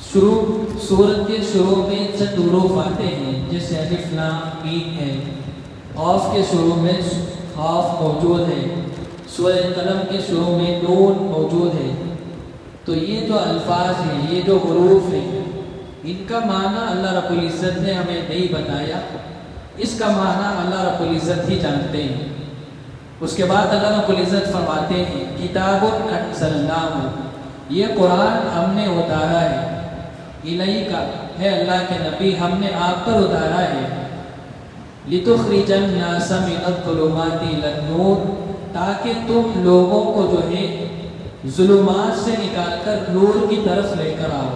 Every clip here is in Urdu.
سورت کے شروع میں چند حروف آتے ہیں جیسے الف لام میم ہے. قاف کے شروع میں قاف موجود ہے. سورہ قلم کے شروع میں نون موجود ہے. تو یہ جو الفاظ ہیں، یہ جو حروف ہیں، ان کا معنی اللہ رب العزت نے ہمیں نہیں بتایا. اس کا معنی اللہ رب العزت ہی جانتے ہیں. اس کے بعد اللہ رب العزت فرماتے ہیں کتاب انزلناہ، یہ قرآن ہم نے اتارا ہے. الیک ہے اللہ کے نبی، ہم نے آپ پر اتارا ہے. لتخرج الناس من الظلمات الی النور، تاکہ تم لوگوں کو جو ہے ظلمات سے نکال کر نور کی طرف لے کر آؤ.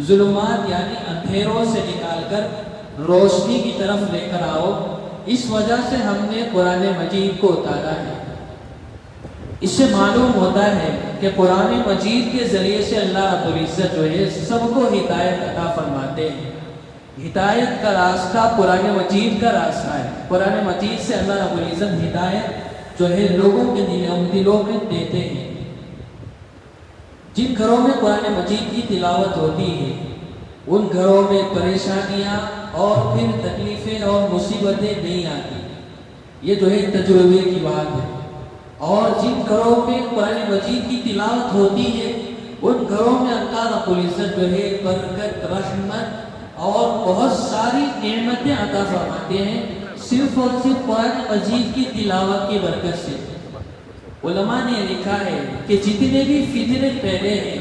ظلمات یعنی اندھیروں سے نکال کر روشنی کی طرف لے کر آؤ. اس وجہ سے ہم نے قرآن مجید کو اتارا ہے. اس سے معلوم ہوتا ہے کہ قرآن مجید کے ذریعے سے اللہ رب العزت جو ہے سب کو ہدایت عطا فرماتے ہیں. ہدایت کا راستہ قرآن مجید کا راستہ ہے. قرآن مجید سے اللہ رب العزت ہدایت جو ہے لوگوں کے دلوں میں دیتے ہیں. جن گھروں میں قرآن مجید کی تلاوت ہوتی ہے ان گھروں میں پریشانیاں اور پھر تکلیفیں اور مصیبتیں نہیں آتی. یہ جو ہے تجربے کی بات ہے. اور جن گھروں میں قرآن مجید کی تلاوت ہوتی ہے ان گھروں میں اللہ رب العزت جو ہے برکت، رحمت اور بہت ساری نعمتیں عطا فرماتے ہیں، صرف اور صرف قرآن مجید کی تلاوت کی برکت سے. علماء نے لکھا ہے کہ جتنے بھی فتنے پھیلے ہیں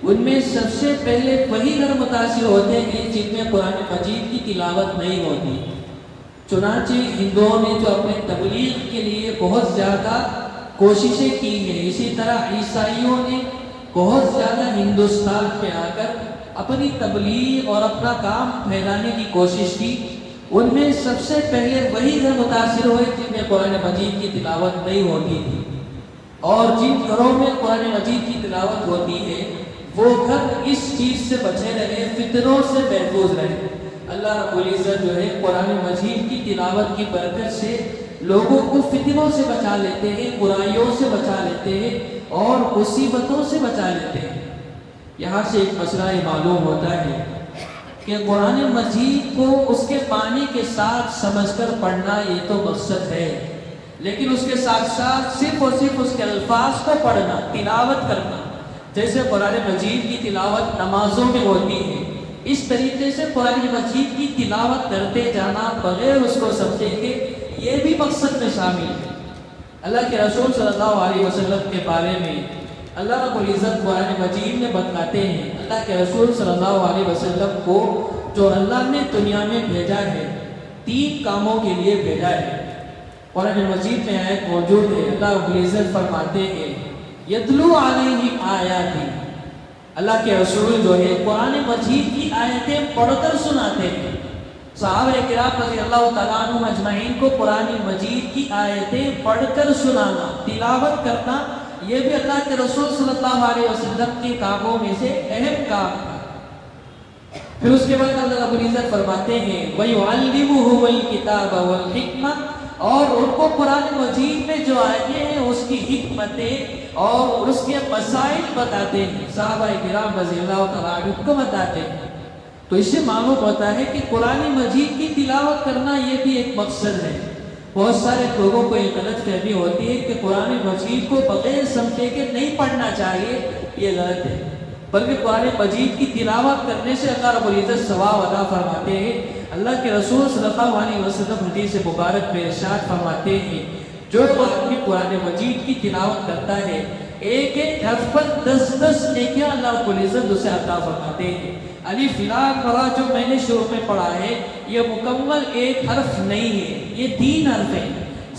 ان میں سب سے پہلے وہی گھر متاثر ہوتے ہیں جن میں قرآن مجید کی تلاوت نہیں ہوتی. چنانچہ ہندوؤں نے جو اپنے تبلیغ کے لیے بہت زیادہ کوششیں کی ہیں، اسی طرح عیسائیوں نے بہت زیادہ ہندوستان میں آ کر اپنی تبلیغ اور اپنا کام پھیلانے کی کوشش کی. ان میں سب سے پہلے وہی گھر متاثر ہوئے جن میں قرآن مجید کی تلاوت نہیں ہوتی تھی. اور جن گھروں میں قرآن مجید کی تلاوت ہوتی ہے وہ گھر اس چیز سے بچے رہے، فتنوں سے محفوظ رہے. اللہ رب العزت جو ہے قرآن مجید کی تلاوت کی برکت سے لوگوں کو فتنوں سے بچا لیتے ہیں، برائیوں سے بچا لیتے ہیں اور مصیبتوں سے بچا لیتے ہیں. یہاں سے ایک مسئلہ یہ معلوم ہوتا ہے کہ قرآن مجید کو اس کے معنی کے ساتھ سمجھ کر پڑھنا یہ تو مقصد ہے، لیکن اس کے ساتھ ساتھ صرف اور صرف اس کے الفاظ کو پڑھنا، تلاوت کرنا، جیسے قرآن مجید کی تلاوت نمازوں میں ہوتی ہے اس طریقے سے قرآن مجید کی تلاوت کرتے جانا بغیر اس کو سمجھے کہ یہ بھی مقصد میں شامل ہے. اللہ کے رسول صلی اللہ علیہ وسلم کے بارے میں اللہ رب العزت قرآن مجید میں بتلاتے ہیں اللہ کے رسول صلی اللہ علیہ وسلم کو جو اللہ نے دنیا میں بھیجا ہے 3 کاموں کے لیے بھیجا ہے. قرآن مجید میں آیت موجود ہے. اللہ رب العزت فرماتے ہیں یتلو علیہم آیاتی، اللہ کے رسول جو ہے قرآن مجید کی آیتیں پڑھ کر سناتے ہیں. صحابہ کرام رضی اللہ تعالیٰ عنہ اجمعین کو قرآن مجید کی آیتیں پڑھ کر سنانا، تلاوت کرنا، یہ بھی اللہ کے رسول صلی اللہ علیہ وسلم کے کاموں میں سے اہم کام تھا. پھر اس کے بعد اللہ رب العزت فرماتے ہیں وَيُعَلِّمُهُمُ الْكِتَابَ وَالْحِكْمَةَ، اور ان کو قرآن مجید میں جو آیتیں ہیں اس کی حکمتیں اور اس کے مسائل بتاتے ہیں، صحابہ کرام رضی اللہ تعالیٰ عنہ کو بتاتے ہیں. تو اس سے معلوم ہوتا ہے کہ قرآن مجید کی تلاوت کرنا یہ بھی ایک مقصد ہے. بہت سارے لوگوں کو یہ غلط فہمی ہوتی ہے کہ قرآن مجید کو بغیر سمجھے کہ نہیں پڑھنا چاہیے، یہ غلط ہے. بلکہ قرآن مجید کی تلاوت کرنے سے اللہ رب العزت ثواب عطا فرماتے ہیں. اللہ کے رسول صلی اللہ علیہ وسلم حدیث مبارک میں ارشاد فرماتے ہیں جو آدمی قرآن مجید کی تلاوت کرتا ہے ایک ایک حرف پر 10 نیکیاں اللہ رب العزت اسے عطا فرماتے ہیں. الف لام را جو میں نے شروع میں پڑھا ہے یہ مکمل ایک حرف نہیں ہے، یہ 3 حرف ہیں.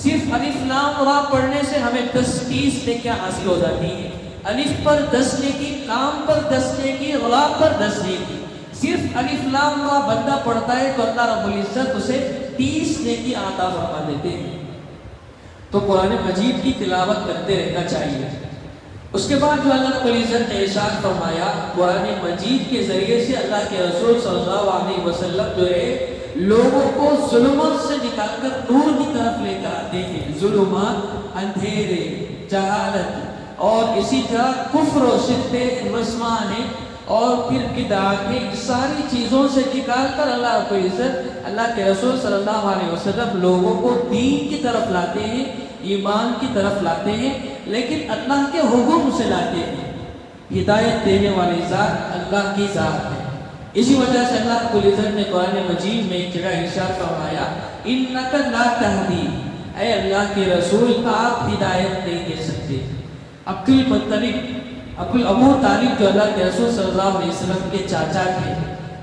صرف الف لام را پڑھنے سے ہمیں 30 نیکیاں حاصل ہو جاتی ہیں. الف پر 10 نیکی، لام پر 10 نیکی، را پر 10 نیکی. صرف الف لام را بندہ پڑھتا ہے تو اللہ رب العزت اسے 30 نیکی عطا فرما دیتے ہیں. تو قرآن مجید کی تلاوت کرتے رہنا چاہیے. اس کے بعد جو اللہ رب العزت نے ارشاد فرمایا قرآن مجید کے ذریعے سے اللہ کے رسول صلی اللہ علیہ وسلم جو ہے لوگوں کو ظلمات سے نکال کر نور کی طرف لے کر آتے ہیں. ظلمات، اندھیرے، جہالت اور اسی طرح کفر و شرک، رسوانے اور پھر بدعات ساری چیزوں سے نکال کر اللہ رب العزت اللہ کے رسول صلی اللہ علیہ وسلم لوگوں کو دین کی طرف لاتے ہیں، ایمان کی طرف لاتے ہیں، لیکن اللہ کے حکم سے لاتے ہیں۔ ہدایت دینے والی ذات اللہ کی ذات ہے۔ اسی وجہ سے اللہ رب العزت نے قرآن مجید میں ایک جگہ ارشاد فرمایا انک لا تہدی، اے اللہ کے رسول آپ ہدایت نہیں دے سکتے۔ ابو طالب جو اللہ کے رسول صلی اللہ علیہ وسلم کے چاچا تھے،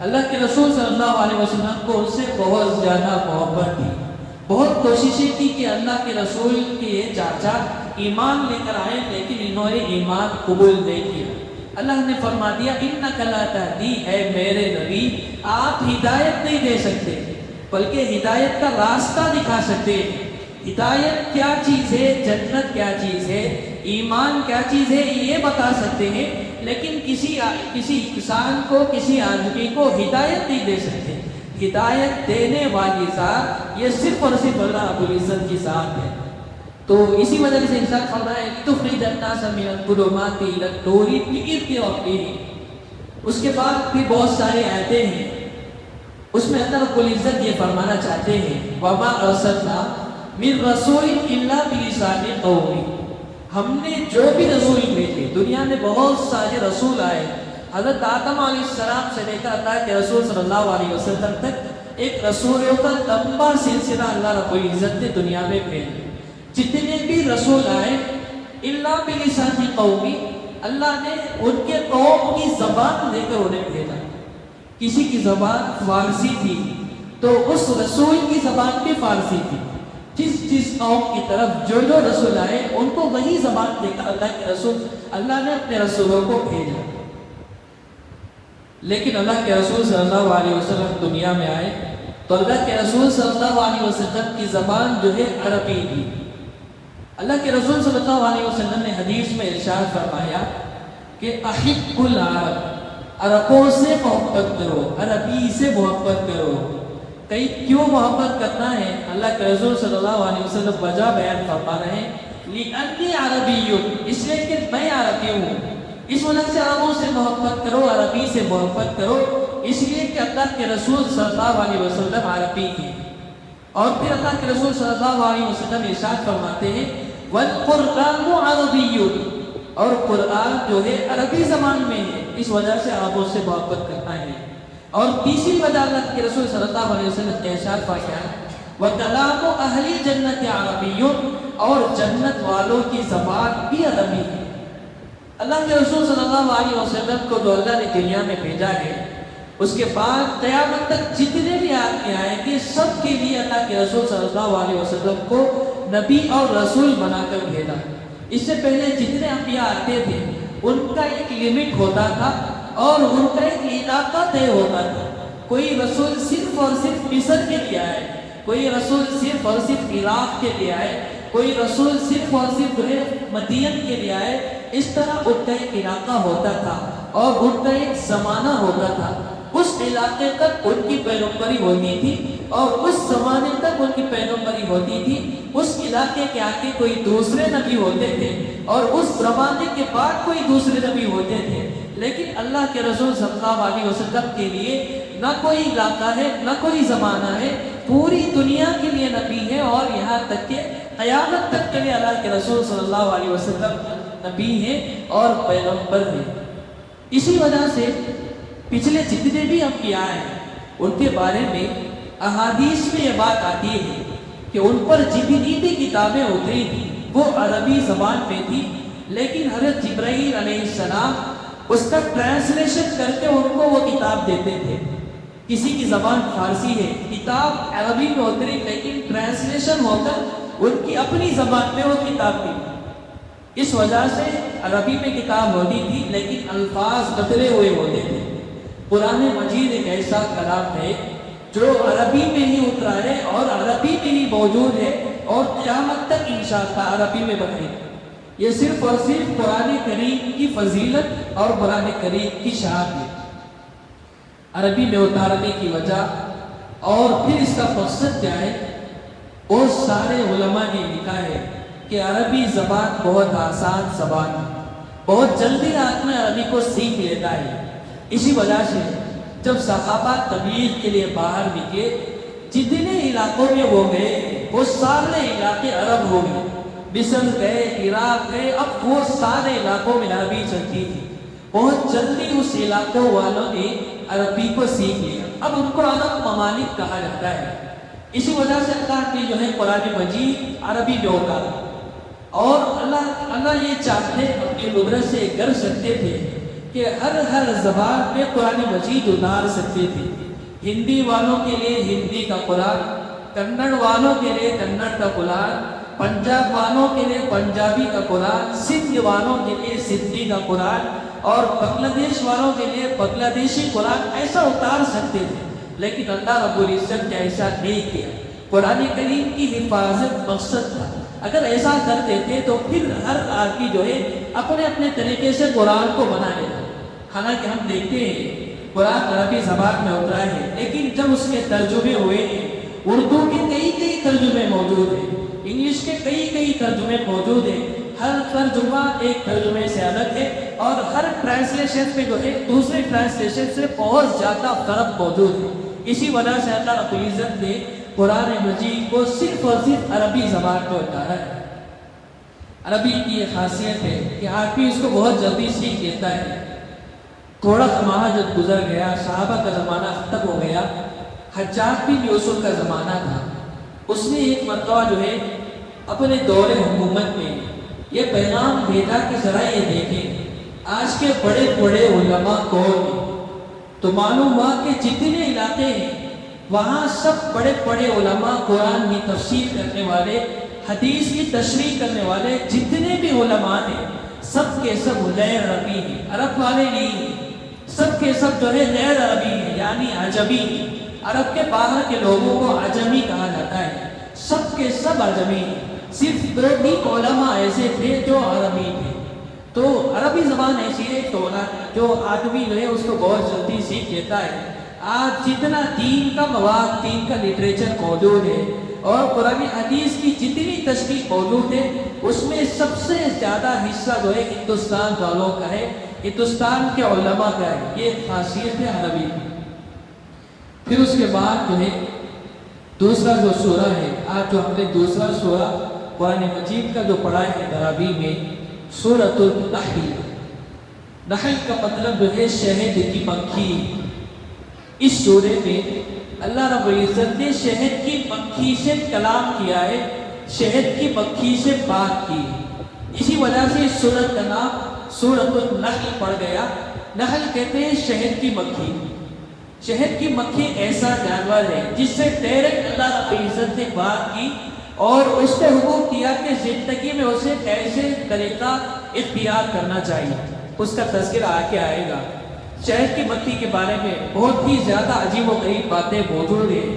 اللہ کے رسول صلی اللہ علیہ وسلم کو ان سے بہت زیادہ محبت تھی، بہت کوششیں کی کہ اللہ کے رسول کے یہ چاچا ایمان لے کر آئے، لیکن انہوں نے ایمان قبول نہیں کیا۔ اللہ نے فرما دیا انک لا تہدی، اے میرے نبی آپ ہدایت نہیں دے سکتے، بلکہ ہدایت کا راستہ دکھا سکتے ہیں۔ ہدایت کیا چیز ہے، جنت کیا چیز ہے، ایمان کیا چیز ہے، یہ بتا سکتے ہیں، لیکن کسی انسان کو، کسی آدمی کو ہدایت نہیں دے سکتے۔ ہدایت دینے والی ذات یہ صرف اور صرف اللہ رب العزت کی ذات ہے۔ تو اسی وجہ سے انسان فرمایا ہے تخرج الناس من الظلمات الى النور بإذن ربهم۔ اس کے بعد بھی بہت سارے آیتیں ہیں، اس میں اللہ رب العزت یہ فرمانا چاہتے ہیں وما ارسلنا من رسول الا بلسان قومه، ہم نے جو بھی رسول بھیجے، دنیا میں بہت سارے رسول آئے، حضرت آدم علیہ السلام سے لے کر اللہ کے رسول صلی اللہ علیہ وسلم تک ایک رسولوں کا لمبا سلسلہ اللہ رب العزت نے دنیا میں بھیجا۔ جتنے بھی رسول آئے الا بلسان قومی، اللہ نے ان کے قوم کی زبان لے کر انہیں بھیجا۔ کسی کی زبان فارسی تھی تو اس رسول کی زبان بھی فارسی تھی۔ جس قوم کی طرف جو رسول آئے ان کو وہی زبان دے کر اللہ نے اپنے رسولوں کو بھیجا۔ لیکن اللہ کے رسول صلی اللہ علیہ وسلم دنیا میں آئے تو اللہ کے رسول صلی اللہ علیہ وسلم کی زبان جو ہے عربی تھی۔ اللہ کے رسول صلی اللہ علیہ وسلم نے حدیث میں ارشاد فرمایا کہ احب العرب، عربوں سے محبت کرو، عربی سے محبت کرو۔ کیوں محبت کرنا ہے؟ اللہ کے رسول صلی اللہ علیہ وسلم وجہ بیان فرما رہے ہیں لِأَنِّي عَرَبِيٌّ، اس لیے کہ میں عربی ہوں، اس وجہ سے عربوں سے محبت کرو، عربی سے محبت کرو، اس لیے کہ اللہ کے رسول صلی اللہ علیہ وسلم عربی ہیں۔ اور پھر اللہ کے رسول صلی اللہ علیہ وسلم ارشاد فرماتے ہیں وَالْقُرْآنُ عَرَبِيٌّ، اور قرآن جو ہے عربی زبان میں ہے، اس وجہ سے عربوں سے محبت کرنا ہے۔ اور تیسری وجہ اللہ کے رسول صلی اللہ علیہ وسلم نے ارشاد فرمایا وَكَلَامُ أَهْلِ الْجَنَّةِ عَرَبِيٌّ، اور جنت والوں کی زبان بھی عربی ہے۔ اللہ کے رسول صلی اللہ علیہ وسلم کو جو اللہ نے دنیا میں بھیجا ہے، اس کے بعد قیامت تک جتنے بھی آدمی آئیں گے سب کے لیے اللہ کے رسول صلی اللہ علیہ وسلم کو نبی اور رسول بنا کر بھیجا۔ اس سے پہلے جتنے انبیاء آتے تھے ان کا ایک لمٹ ہوتا تھا اور ان کا ایک علاقہ طے ہوتا تھا۔ کوئی رسول صرف اور صرف مصر کے لیے آئے، کوئی رسول صرف اور صرف عراق کے لیے آئے، کوئی رسول صرف اور صرف مدین کے لیے آئے۔ اس طرح ان کا ایک علاقہ ہوتا تھا اور ان کا ایک زمانہ ہوتا تھا۔ اس علاقے تک ان کی پیغمبری ہوتی تھی اور اس زمانے تک ان کی پیغمبری ہوتی تھی۔ اس علاقے کے آگے کوئی دوسرے نبی ہوتے تھے اور اس زمانے کے بعد کوئی دوسرے نبی ہوتے تھے، لیکن اللہ کے رسول صلی اللہ علیہ وسلم کے لیے نہ کوئی علاقہ ہے نہ کوئی زمانہ ہے، پوری دنیا کے لیے نبی ہے، اور یہاں تک کہ قیامت تک کے لیے اللہ کے رسول صلی اللہ علیہ وسلم نبی ہے اور پیغمبر ہے۔ اسی وجہ سے پچھلے جتنے بھی انبیاء ہیں ان کے بارے میں احادیث میں یہ بات آتی ہے کہ ان پر جتنی بھی کتابیں اتری تھیں وہ عربی زبان میں تھی، لیکن حضرت جبرائیل علیہ السلام اس کا ٹرانسلیشن کر کے ان کو وہ کتاب دیتے تھے۔ کسی کی زبان فارسی ہے، کتاب عربی میں اتری لیکن ٹرانسلیشن ہو کر ان کی اپنی زبان میں وہ کتاب دی۔ اس وجہ سے عربی میں کتاب ہوتی تھی لیکن الفاظ بدلے ہوئے ہوتے تھے۔ قرآن مجید ایک ایسا کلام ہے جو عربی میں ہی اترا ہے اور عربی میں ہی موجود ہے اور قیامت تک انشاءاللہ عربی میں بنے گا۔ یہ صرف اور صرف قرآن کریم کی فضیلت اور قرآن کریم کی شان ہے، عربی میں اتارنے کی وجہ۔ اور پھر اس کا مقصد کیا ہے؟ وہ سارے علماء نے لکھا ہے کہ عربی زبان بہت آسان زبان ہے، بہت جلدی آدمی عربی کو سیکھ لیتا ہے، اسی وجہ سے جب صحابہ تبلیغ کے لیے باہر نکلے، جتنے علاقوں میں وہ گئے وہ سارے علاقے عرب ہو گئے، مصر گئے، عراق گئے، اب وہ سارے علاقوں میں عربی چلتی تھی۔ بہت جلدی اس علاقوں والوں نے عربی کو سیکھ لیا، اب ان کو عرب ممالک کہا جاتا ہے۔ اسی وجہ سے اللہ نے جو ہے قرآن مجید عربی میں اتارا، اور اللہ یہ چاہتے اپنی قدرت سے کر سکتے تھے کہ ہر زبان میں قرآن مجید اتار سکتے تھے۔ ہندی والوں کے لیے ہندی کا قرآن، کنڑ والوں کے لیے کنڑ کا قرآن، پنجاب والوں کے لیے پنجابی کا قرآن، سندھ والوں کے لیے سندھی کا قرآن، اور بنگلہ دیش والوں کے لیے بنگلہ دیشی قرآن ایسا اتار سکتے تھے، لیکن اللہ رب العزت نے ایسا نہیں کیا۔ قرآن کریم کی حفاظت مقصد تھا، اگر ایسا کر دیتے تو پھر ہر آدمی جو ہے اپنے اپنے طریقے سے قرآن کو بنا لیتا۔ حالانکہ ہم دیکھتے ہیں قرآن عربی زبان میں اترا ہے، لیکن جب اس کے ترجمے ہوئے ہیں، اردو کے کئی ترجمے موجود ہیں، انگلش کے کئی ترجمے موجود ہیں، ہر ترجمہ ایک ترجمے سے الگ ہے، اور ہر ٹرانسلیشن میں جو ہے دوسرے ٹرانسلیشن سے بہت زیادہ فرق موجود ہے۔ اسی وجہ سے اللہ رب العزت نے قرآن مجید کو صرف اور صرف عربی زبان میں اتارا ہے۔ عربی کی یہ خاصیت ہے کہ آدمی اس کو بہت جلدی سیکھ لیتا ہے۔ تھوڑا زمانہ جب گزر گیا، صحابہ کا زمانہ ختم ہو گیا، حجاج بن یوسف کا زمانہ تھا، اس نے ایک مرتبہ جو ہے اپنے دور حکومت میں یہ پیغام بھیجا کہ ذرا یہ دیکھیں آج کے بڑے علماء کون ہیں۔ تو معلوم ہوا کہ جتنے علاقے ہیں وہاں سب بڑے علماء، قرآن کی تفسیر کرنے والے، حدیث کی تشریح کرنے والے جتنے بھی علماء ہیں، سب کے سب غیر عربی ہیں، عرب والے نہیں ہیں، سب کے سب جو ہے غیر عربی ہیں، یعنی عجمی ہیں۔ عرب کے باہر کے لوگوں کو عجمی کہا جاتا ہے، سب کے سب عجمی ہیں، صرف دو بھی علماء ایسے تھے جو عربی تھے۔ تو عربی زبان ایسی ہے جو آدمی جو ہے اس کو بہت جلدی سیکھ لیتا ہے۔ آج جتنا دین کا مواد، دین کا لٹریچر موجود ہے، اور قرآن حدیث کی جتنی تشریح موجود ہے، اس میں سب سے زیادہ حصہ جو ہے ہندوستان والوں کا ہے، ہندوستان کے علماء کا ہے۔ یہ خاصیت ہے عربی کی۔ پھر اس کے بعد جو ہے دوسرا جو سورہ ہے، آج جو ہم نے دوسرا سورہ قرآن مجید کا جو پڑھا ہے تراویح میں، سورۃ النحل۔ نحل کا مطلب جو ہے شہد کی مکھی۔ اس سورے میں اللہ رب العزت نے شہد کی مکھی سے کلام کیا ہے، شہد کی مکھی سے بات کی۔ اسی وجہ سے اس سورت کا نام سورۃ النحل پڑ گیا۔ نحل کہتے ہیں شہد کی مکھی۔ شہد کی مکھی ایسا جانور ہے جس سے ڈائریکٹ اللہ رب العزت نے بات کی، اور اس نے حکم کیا کہ زندگی میں اسے ایسے طریقہ اختیار کرنا چاہیے۔ اس کا تذکرہ آگے آئے گا۔ شہد کی مکھی کے بارے میں بہت ہی زیادہ عجیب و غریب باتیں موجود ہیں۔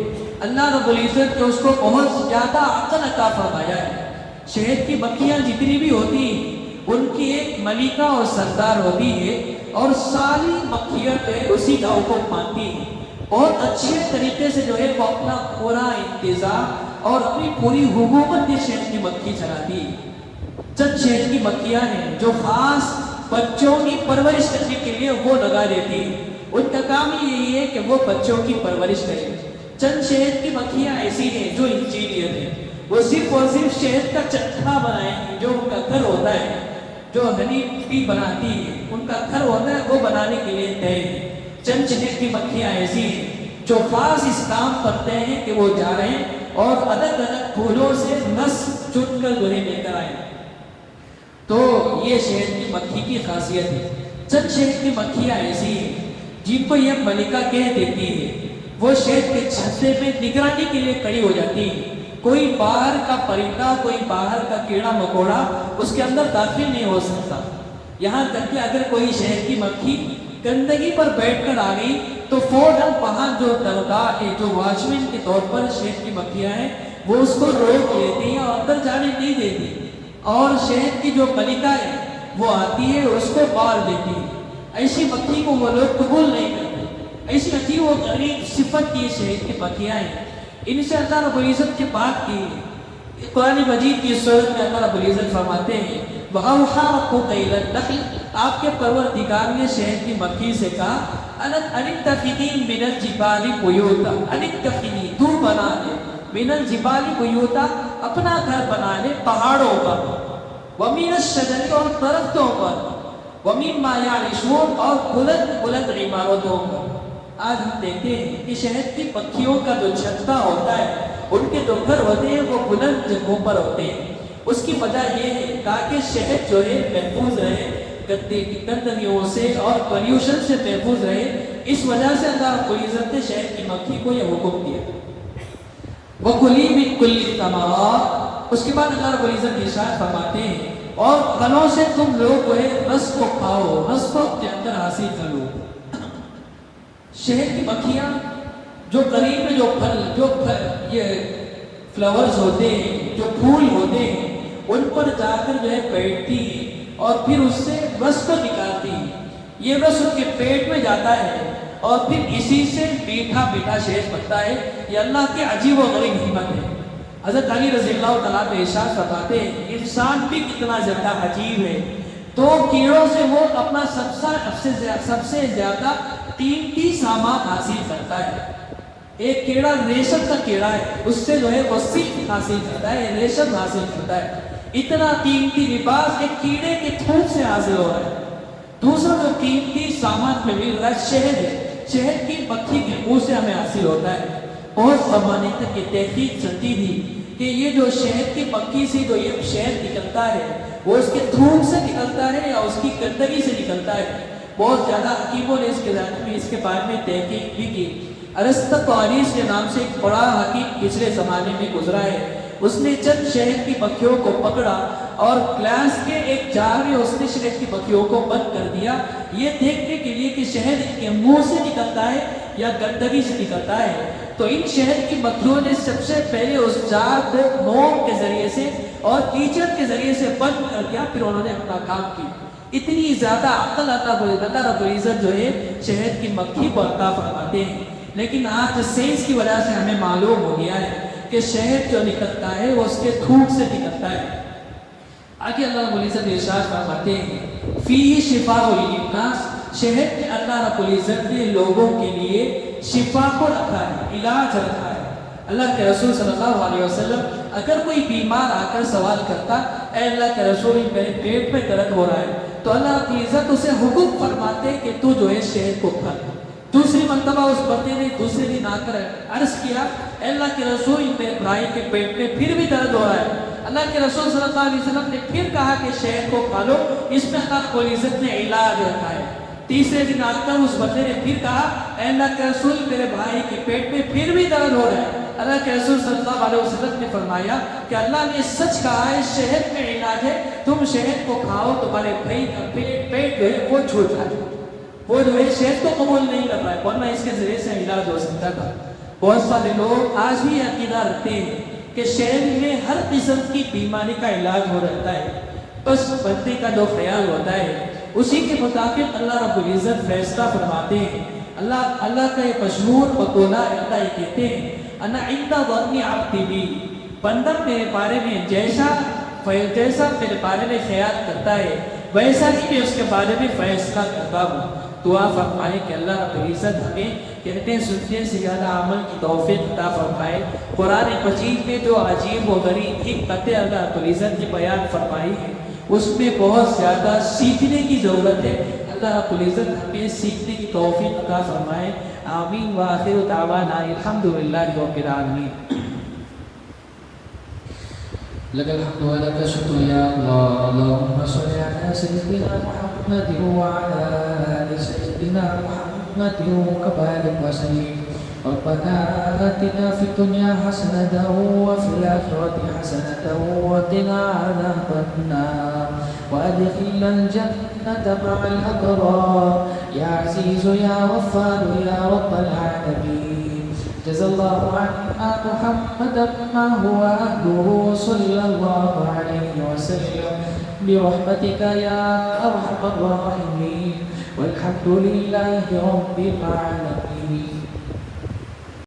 اللہ رب العزت نے اس کو بہت زیادہ عقل عطا فرمایا ہے۔ شہد کی مکھیاں جتنی بھی ہوتی ہیں ان کی ایک ملکہ اور سردار ہوتی ہے، اور ساری مکھیاں اسی کا حکم مانتی ہیں۔ بہت اچھے طریقے سے جو ہے وہ اپنا پورا انتظام اور اپنی پوری حکومت شہد کی مکھی چلاتی ہے۔ چند شہد کی مکھیاں ہیں جو خاص بچوں کی پرورش کرنے کے لیے وہ لگا دیتی ہیں۔ ان کا کام ہی یہی ہے کہ وہ بچوں کی پرورش کریں۔ چند شہد کی مکھیاں ایسی ہیں جو انجینئر ہیں، وہ صرف اور صرف شہد کا چٹھا بنائیں گے، جو ان کا گھر ہوتا ہے، جو ہنی بھی بناتی ہے، ان کا گھر ہوتا ہے، وہ بنانے کے لیے طے ہے۔ چند شہد کی مکھیاں ایسی ہیں جو خاص اس کام کرتے ہیں کہ وہ جا رہے ہیں اور الگ الگ پھولوں سے رس چن کر گلے لے کر آئے۔ تو یہ شہد کی مکھی کی خاصیت ہے۔ چند شہد کی مکھیاں ایسی ہیں جن کو یہ ملکہ کہہ دیتی ہے، وہ شہد کے چھتے پہ نگرانی کے لیے کھڑی ہو جاتی ہے۔ کوئی باہر کا پرندہ، کوئی باہر کا کیڑا مکوڑا اس کے اندر داخل نہیں ہو سکتا۔ یہاں تک کہ اگر کوئی شہد کی مکھی گندگی پر بیٹھ کر آ گئی تو فوراً وہاں جو درگاہ ہے، جو واچمین کے طور پر شہد کی مکھیاں ہیں، وہ اس کو روک لیتی ہیں اور اندر جانے نہیں دیتی، اور شہد کی جو ملکہ ہے وہ آتی ہے اس کو مار دیتی ہے۔ ایسی مکھی کو وہ لوگ قبول نہیں کرتے۔ ایسی عجیب و غریب صفت کی شہد کی مکھیاں ہیں۔ ان سے اللہ رب العزت کی بات کی قرآن مجید کی سورت میں اللہ رب العزت فرماتے ہیں وَأَوْحَىٰ رَبُّكَ إِلَى النَّحْلِ، آپ کے پروردگار نے شہد کی مکھی سے کہا انتخذی من الجبال بیوتا، انتخذی تو بنا لے، من الجبال بیوتا اپنا گھر بنا لے پہاڑوں پر، ومن الشجر اور درختوں پر، ومما یعرشون اور بلند بلند عمارتوں پر۔ آج ہم دیکھتے ہیں کہ شہد کی پکھیوں کا جو چھتا ہوتا ہے، ان کے جو گھر ہوتے ہیں وہ بلند جگہوں پر ہوتے ہیں۔ اس کی وجہ یہ ہے تاکہ شہد جو ہے محفوظ رہے گندگیوں سے اور پولیوشن سے محفوظ رہے۔ اس وجہ سے اللہ رب العزت نے شہد کی مکھی کو یہ حکم دیا۔ وَكُلِي مِن كُلِّ الثَّمَرَاتِ، اس کے بعد اللہ رب العزت ارشاد فرماتے ہیں اور پھلوں سے تم لوگ جو ہے رس کو کھاؤ، رس کو اپنے اندر حاصل کر لو۔ شہد کی مکھیاں جو قریب میں جو پھل یہ فلاورز ہوتے ہیں، جو پھول ہوتے ہیں، ان پر جا کر جو ہے بیٹھتی ہیں اور پھر اس سے رس کو نکالتی ہیں۔ یہ رس ان کے پیٹ میں جاتا ہے اور پھر اسی سے میٹھا میٹھا شہد بنتا ہے۔ یہ اللہ کی عجیب و غریب حکمت ہے۔ حضرت علی رضی اللہ تعالیٰ عنہ ارشاد فرماتے ہیں انسان بھی کتنا زیادہ عجیب ہے، دو کیڑوں سے وہ اپنا سب سے زیادہ قیمتی سامان حاصل کرتا ہے۔ ایک کیڑا ریشم کا کیڑا ہے، اس سے جو ہے وہ سلک حاصل کرتا ہے، ریشم حاصل کرتا ہے۔ اتنا قیمتی لباس ایک کیڑے کے تھوک سے حاصل ہو رہا ہے۔ دوسرا جو قیمتی سامان میں مل رہا ہے شہد ہے، شہد کی مکھی کے منہ سے ہمیں حاصل ہوتا ہے۔ بہت زمانے تک یہ تحقیق چلتی تھی کہ یہ جو شہد کی مکھی سے جو یہ شہد نکلتا ہے وہ اس کے تھوک سے نکلتا ہے یا اس کی گندگی سے نکلتا ہے۔ بہت زیادہ حکیموں نے اس کے بارے میں تحقیق بھی کی۔ ارسطاطالس کے نام سے ایک بڑا حکیم پچھلے زمانے میں گزرا ہے، اس نے چند شہد کی مکھیوں کو پکڑا اور گلاس کے ایک جار میں اس نے شہد کی مکھیوں کو بند کر دیا، یہ دیکھنے کے لیے کہ شہد ان کے منہ سے نکلتا ہے یا گندگی سے نکلتا ہے۔ تو ان شہد کی مکھیوں نے سب سے پہلے اس جار کو موم کے ذریعے سے اور کیچڑ کے ذریعے سے بند کر دیا، پھر انہوں نے اپنا کام کیا۔ اتنی زیادہ عقل اللہ رب العزت جو ہے شہد کی مکھی کو عطا فرماتے ہیں۔ لیکن آج سائنس کی وجہ سے ہمیں معلوم ہو گیا ہے کہ شہد جو نکلتا ہے وہ اس کے تھوک سے نکلتا ہے۔ آگے اللہ رب العزت ارشاد فرماتے ہیں فیہ شفاء للناس، شہد میں اللہ رب العزت نے لوگوں کے لیے شفا کو رکھا ہے، علاج رکھا ہے۔ اللہ کے رسول صلی اللہ علیہ وسلم اگر کوئی بیمار آ کر سوال کرتا اے اللہ کے رسول میرے پیٹ میں درد ہو رہا ہے تو اللہ رب العزت اسے حکم فرماتے کہ تو جو ہے شہد کو کھا۔ دوسری مرتبہ اس بندے نے دوسرے دن آ کر عرض کیا اے اللہ کے رسول میرے بھائی کے پیٹ میں پھر بھی درد ہو رہا ہے۔ اللہ کے رسول صلی اللہ علیہ وسلم نے پھر کہا کہ شہد کو کھا لو، اس میں اللہ رب العزت نے علاج رکھا ہے۔ تیسرے دن آ کر اس بندے نے پھر کہا اے اللہ کے رسول میرے بھائی کے پیٹ میں پھر بھی درد ہو رہا ہے۔ اللہ کے رسول صلی اللہ علیہ وسلم نے فرمایا کہ اللہ نے سچ کہا ہے، شہد میں علاج ہے، تم شہد کو کھاؤ تمہارے بھائی کا پیٹ جو ہے وہ چھوٹ جائے۔ وہ جو ہے شہد کو قبول نہیں کر رہا ہے ورنہ اس کے ذریعے سے علاج ہو سکتا تھا۔ بہت سارے لوگ آج بھی عقیدہ رکھتے ہیں کہ شہد میں ہر قسم کی بیماری کا علاج ہو رہتا ہے، بس بندے کا جو خیال ہوتا ہے اسی کے مطابق اللہ رب العزت فیصلہ فرماتے ہیں۔ اللہ کا یہ مشہور مقولہ اللہ یہ کہتے ہیں انا عند ظن عبدی بی، بندہ میرے بارے میں جیسا میرے بارے میں خیال کرتا ہے ویسا ہی میں اس کے بارے میں فیصلہ کرتا ہوں۔ دعا فرمائے کہ اللہ رب العزت ہمیں کہتے ہیں سننے سے زیادہ عمل کی توفیق عطا فرمائے۔ قرآن مجید میں جو عجیب و غریب حکمتیں اللہ رب العزت نے بیان فرمائی ہے اس میں بہت زیادہ سیکھنے کی ضرورت ہے۔ اللہ رب العزت ہمیں سیکھنے کی توفیق عطا فرمائے۔ آمین وآخر دعوانا الحمدللہ رب العالمین۔ لك الحمد ولك الشكر يا الله، اللهم صل على سيدنا محمد وعلى آل سيدنا محمد وبارك وسلم. ربنا آتنا في الدنيا حسنة وفي الآخرة حسنة وقنا عذاب النار وأدخلنا الجنة مع الأبرار يا عزيز يا غفار يا رب العالمين. جزا الله عنا محمدا ما هو أهله صلى الله عليه وسلم برحمتك يا أرحم الراحمين والحمد لله رب العالمين.